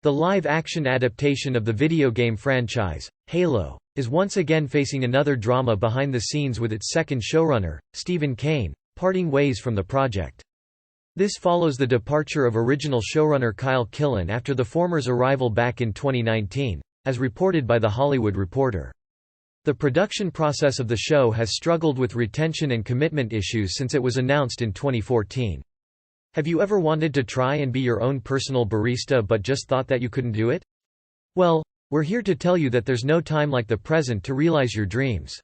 The live-action adaptation of the video game franchise, Halo, is once again facing another drama behind the scenes with its second showrunner, Kane, parting ways from the project. This follows the departure of original showrunner Kyle Killen after the former's arrival back in 2019, as reported by The Hollywood Reporter. The production process of the show has struggled with retention and commitment issues since it was announced in 2014. Have you ever wanted to try and be your own personal barista but just thought that you couldn't do it? Well, we're here to tell you that there's no time like the present to realize your dreams.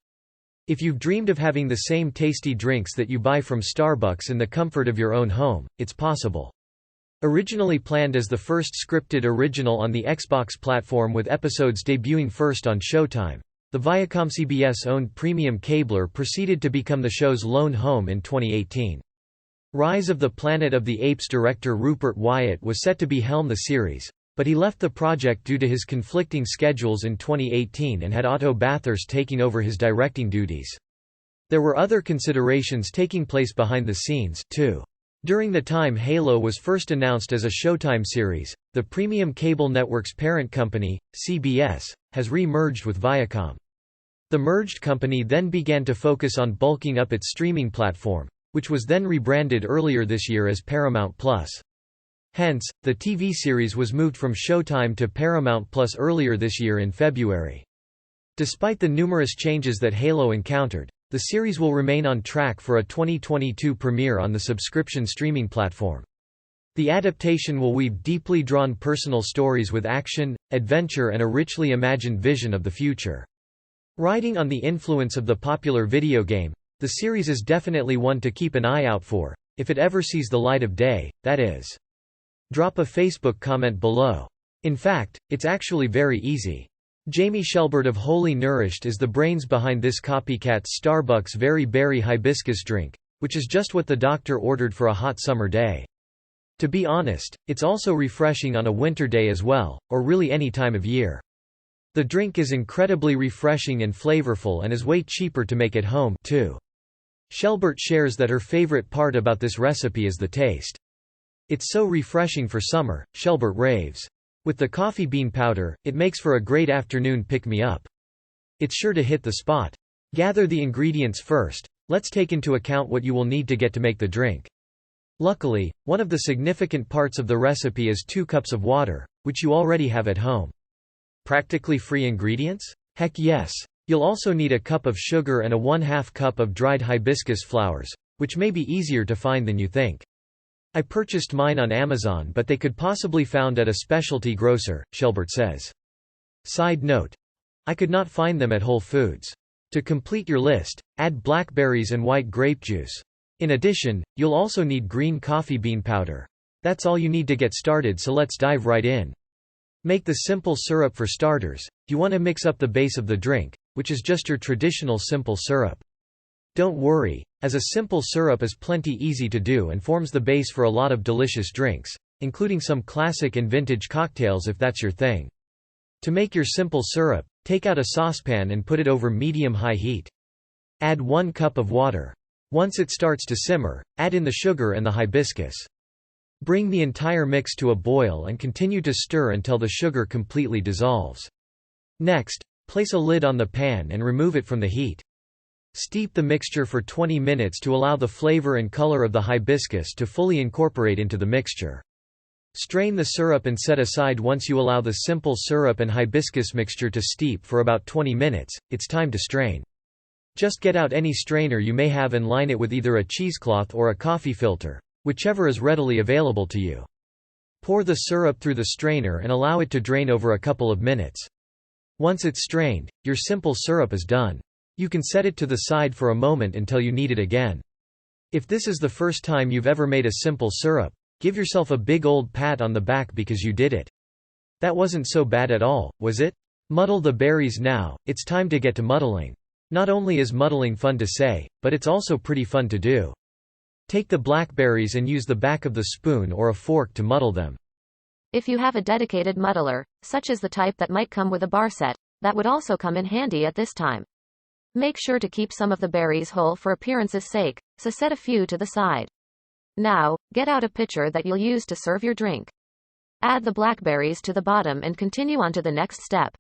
If you've dreamed of having the same tasty drinks that you buy from Starbucks in the comfort of your own home, it's possible. Originally planned as the first scripted original on the Xbox platform with episodes debuting first on Showtime, the ViacomCBS-owned premium cabler proceeded to become the show's lone home in 2018. Rise of the Planet of the Apes director Rupert Wyatt was set to be helm the series, but he left the project due to his conflicting schedules in 2018 and had Otto Bathurst taking over his directing duties. There were other considerations taking place behind the scenes, too. During the time Halo was first announced as a Showtime series, the premium cable network's parent company, CBS, has re-merged with Viacom. The merged company then began to focus on bulking up its streaming platform, which was then rebranded earlier this year as Paramount+. Hence, the TV series was moved from Showtime to Paramount+ earlier this year in February. Despite the numerous changes that Halo encountered, the series will remain on track for a 2022 premiere on the subscription streaming platform. The adaptation will weave deeply drawn personal stories with action, adventure and a richly imagined vision of the future. Riding on the influence of the popular video game, the series is definitely one to keep an eye out for, if it ever sees the light of day, that is. Drop a Facebook comment below. In fact, it's actually very easy. Jaime Shelbert of Nourished is the brains behind this copycat Starbucks Very Berry Hibiscus drink, which is just what the doctor ordered for a hot summer day. To be honest, it's also refreshing on a winter day as well, or really any time of year. The drink is incredibly refreshing and flavorful and is way cheaper to make at home, too. Shelbert shares that her favorite part about this recipe is the taste. It's so refreshing for summer, Shelbert raves. With the coffee bean powder, it makes for a great afternoon pick-me-up. It's sure to hit the spot. Gather the ingredients first. Let's take into account what you will need to get to make the drink. Luckily, one of the significant parts of the recipe is 2 cups of water, which you already have at home. Practically free ingredients? Heck yes. You'll also need a cup of sugar and a 1/2 cup of dried hibiscus flowers, which may be easier to find than you think. I purchased mine on Amazon but they could possibly found at a specialty grocer, Shelbert says. Side note. I could not find them at Whole Foods. To complete your list, add blackberries and white grape juice. In addition, you'll also need green coffee bean powder. That's all you need to get started, so let's dive right in. Make the simple syrup for starters. You want to mix up the base of the drink, which is just your traditional simple syrup. Don't worry, as a simple syrup is plenty easy to do and forms the base for a lot of delicious drinks, including some classic and vintage cocktails if that's your thing. To make your simple syrup, take out a saucepan and put it over medium-high heat. Add 1 cup of water. Once it starts to simmer, add in the sugar and the hibiscus. Bring the entire mix to a boil and continue to stir until the sugar completely dissolves. Next, place a lid on the pan and remove it from the heat. Steep the mixture for 20 minutes to allow the flavor and color of the hibiscus to fully incorporate into the mixture. Strain the syrup and set aside. Once you allow the simple syrup and hibiscus mixture to steep for about 20 minutes, it's time to strain. Just get out any strainer you may have and line it with either a cheesecloth or a coffee filter, whichever is readily available to you. Pour the syrup through the strainer and allow it to drain over a couple of minutes. Once it's strained, your simple syrup is done. You can set it to the side for a moment until you need it again. If this is the first time you've ever made a simple syrup, give yourself a big old pat on the back because you did it. That wasn't so bad at all, was it? Muddle the berries now. It's time to get to muddling. Not only is muddling fun to say, but it's also pretty fun to do. Take the blackberries and use the back of the spoon or a fork to muddle them. If you have a dedicated muddler, such as the type that might come with a bar set, that would also come in handy at this time. Make sure to keep some of the berries whole for appearance's sake, so set a few to the side. Now, get out a pitcher that you'll use to serve your drink. Add the blackberries to the bottom and continue on to the next step.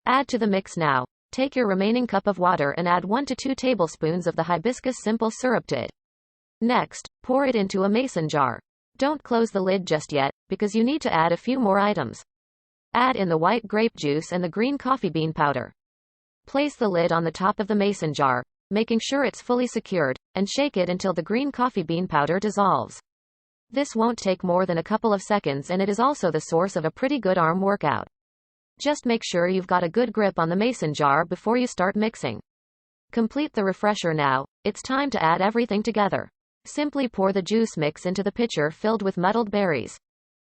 Add to the mix now. Take your remaining cup of water and add 1 to 2 tablespoons of the hibiscus simple syrup to it. Next, pour it into a mason jar. Don't close the lid just yet, because you need to add a few more items. Add in the white grape juice and the green coffee bean powder. Place the lid on the top of the mason jar, making sure it's fully secured, and shake it until the green coffee bean powder dissolves. This won't take more than a couple of seconds, and it is also the source of a pretty good arm workout. Just make sure you've got a good grip on the mason jar before you start mixing. Complete the refresher now. It's time to add everything together. Simply pour the juice mix into the pitcher filled with muddled berries.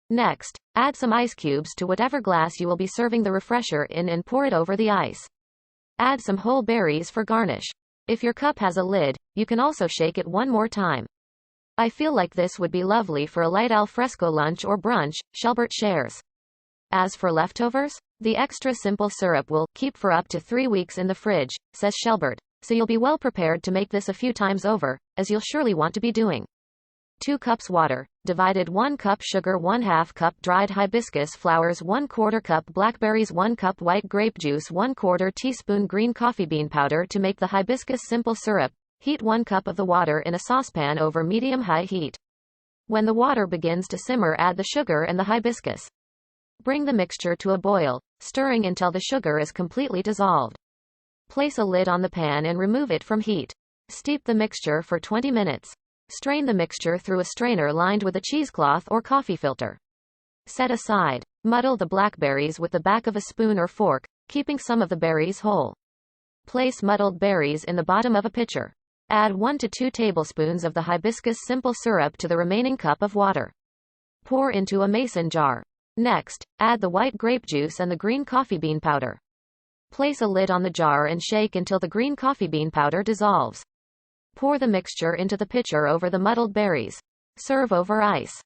Next, add some ice cubes to whatever glass you will be serving the refresher in and pour it over the ice. Add some whole berries for garnish. If your cup has a lid, you can also shake it one more time. I feel like this would be lovely for a light al fresco lunch or brunch, Shelbert shares. As for leftovers, the extra simple syrup will keep for up to 3 weeks in the fridge, says Shelbert, so you'll be well prepared to make this a few times over, as you'll surely want to be doing. 2 cups water, divided 1 cup sugar, 1/2 cup dried hibiscus flowers, 1/4 cup blackberries, 1 cup white grape juice, 1/4 teaspoon green coffee bean powder. To make the hibiscus simple syrup, heat 1 cup of the water in a saucepan over medium-high heat. When the water begins to simmer, add the sugar and the hibiscus. Bring the mixture to a boil, stirring until the sugar is completely dissolved. Place a lid on the pan and remove it from heat. Steep the mixture for 20 minutes. Strain the mixture through a strainer lined with a cheesecloth or coffee filter. Set aside. Muddle the blackberries with the back of a spoon or fork, keeping some of the berries whole. Place muddled berries in the bottom of a pitcher. Add 1 to 2 tablespoons of the hibiscus simple syrup to the remaining cup of water. Pour into a mason jar. Next, add the white grape juice and the green coffee bean powder. Place a lid on the jar and shake until the green coffee bean powder dissolves. Pour the mixture into the pitcher over the muddled berries. Serve over ice.